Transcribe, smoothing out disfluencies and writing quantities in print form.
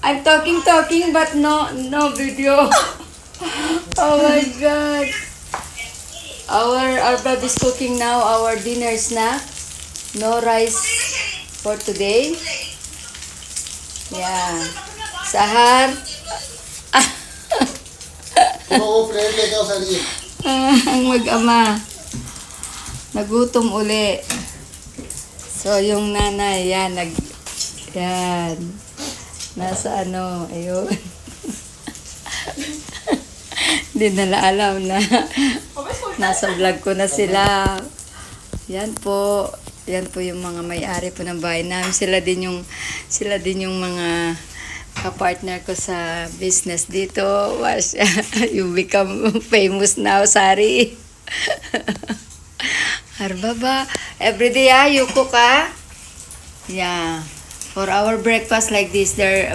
I'm talking, but no video. Oh my God. Our baby's cooking now our dinner snack. No rice for today. Yeah. Sahar. Kumo-friend ikaw sa liit. Ang mag-ama. Nagutom uli. So, yung nanay, yan, yan. Nasa ano, ayun. Hindi nila alam na nasa vlog ko na sila. Yan po. Yan po yung mga may-ari po ng bahay namin. Sila din yung mga ka-partner ko sa business dito. You become famous now, Sari. Arbaba. Everyday, you cook, ah? Yeah. For our breakfast like this, there